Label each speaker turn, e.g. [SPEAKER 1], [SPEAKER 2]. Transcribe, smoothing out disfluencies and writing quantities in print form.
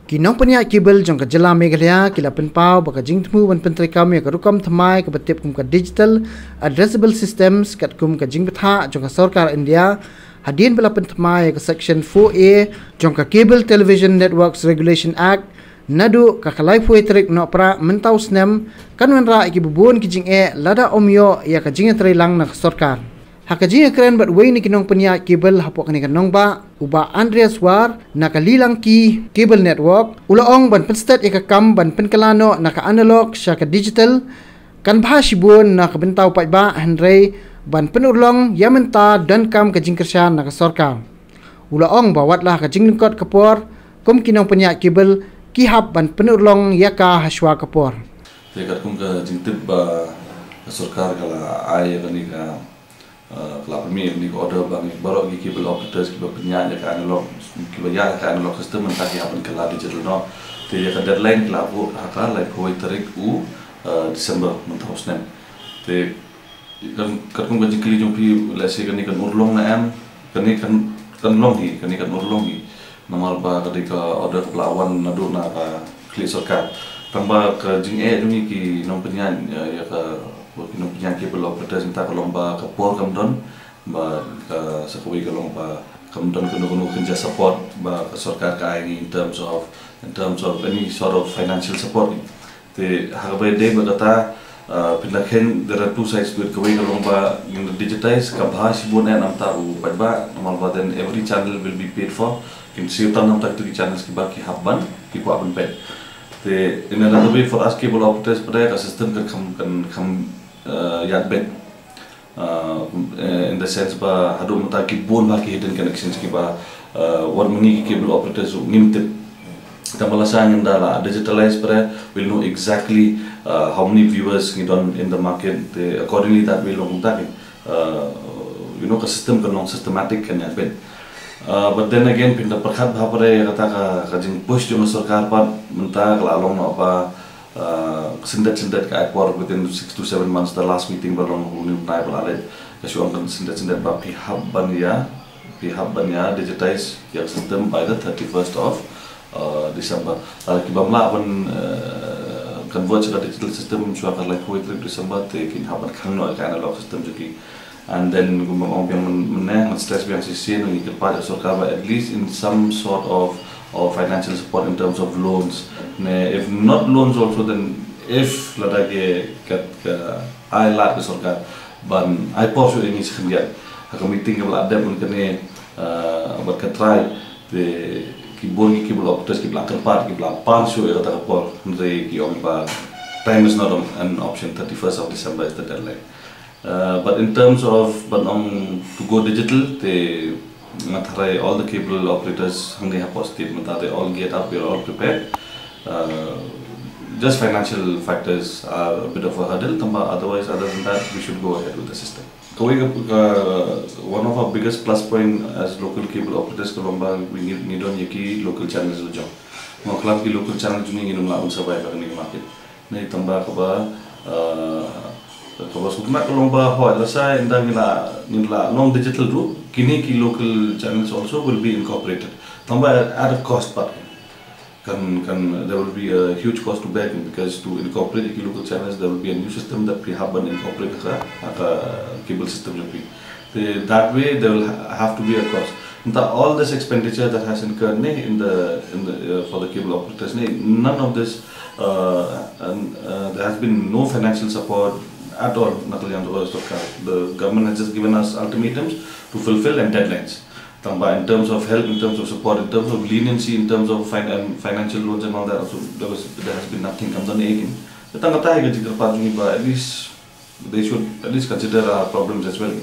[SPEAKER 1] Kinong panya kibel jong ka jela Meghalaya kila penpau baka jingtmu ban pentri kami ka rukam thamai ka batip kum ka digital addressable systems kat kum ka jingbetha jong ka sarkar India hadin bela penthamai ka section 4A jong ka Cable Television Networks Regulation Act nadu ka kalai pui trik no pra mentau snem kanwan ra ki bubun ki jing lada omyo ya ka jingatri lang na sarkar hakajing keren bat wei ni kinong penya cable hapok ni kanong ba uba Andreas War nakalilang ki cable network ulaong ban penstat ikakam ban penkalano naka analog sya ka digital kan bha shibun na kabentau pai ba Henry ban penulong yamenta dan kam ka jingkersya naka sarkar ulaong bawat lah ka jinglingkot kapor kum kinong penya cable ki hab ban penulong yaka haswa kapor
[SPEAKER 2] tekat kum ka jingtip ba sarkar kala ai ni ka kalau kami ni order bagi baru lagi cable operators kita penyanyi ke analog kita ya ke analog system entah yang kalau digital no jadi ke deadline kalau bu hakal like koi tarik Desember mentahusnya jadi kan kami kali jumpi lesi kan ikan urlong na am kan longi kan ikan urlongi nama apa ketika order pelawan nadu na kli sarkar tambah ke jing ni ki nom penyanyi ya ke kinong punya cable operators minta kalomba ke por kamdon ba ka sakui kalomba kamdon kuno kerja support ba ke sarkar ka ini in terms of any sort of financial support te hagabai day ba kata pindakin there are two sides to it kawai kalomba in digitize ka bahas bun en amta u ba normal ba then every channel will be paid for kin siutan nam tak tu channels ki ba ki habban ki ko abun pay te in another way for us cable operators pada system kan yat bet in the sense ba hadu mata ki bon ba ki hidden connections ki ba war mani ki cable operators ngimtip tamalasa ngindala digitalize para will know exactly how many viewers ngidon in the market accordingly that will long ta ka system kan long systematic kan yat bet but then again pinda perkhat bha pare kata ka jing push jo sarkar pa menta klalong no apa sindat ka akwar within 6 to 7 months the last meeting balong huni nai balale kasuang kan sindat ba pihab ya digitize yang system by the 31st of December ki bamla ban convert to digital system suar like koi December te kin haban khangno ka analog system joki and then gumang yang menang stress yang sisi ngi kepada sarkar at least in some sort of financial support in terms of loans. If not loans also, then if ladage kat I lat ke sarkar ban I posu ini sekian hak meeting ke ada pun kene berkat try de kibon ki kibol operators ki belakang part ki belakang show ya kata kapor ndre ki ompa time is not an option 31st of December is the deadline but in terms of to go digital they matharai all the cable operators hang have positive mata they all get up, we are all prepared just financial factors are a bit of a hurdle otherwise other than that we should go ahead with the system one of our biggest plus point as local cable operators Colomba we need on yaki local channels lo jong club ki local channel juni nginum la un survive ka ni market nei tamba ka ba sukma Colomba ho lasa indang nila long digital ru kini ki local channels also will be incorporated tamba at a cost but can there will be a huge cost to bear because to incorporate the local channels there will be a new system that we have incorporate at a cable system that way there will have to be a cost all this expenditure that has incurred in the for the cable operators none of this there has been no financial support at all. The government has just given us ultimatums to fulfill and deadlines. In terms of help, in terms of support, in terms of leniency, in terms of financial loans and all that, also there has been nothing comes on again. At least they should at least consider our problems as well.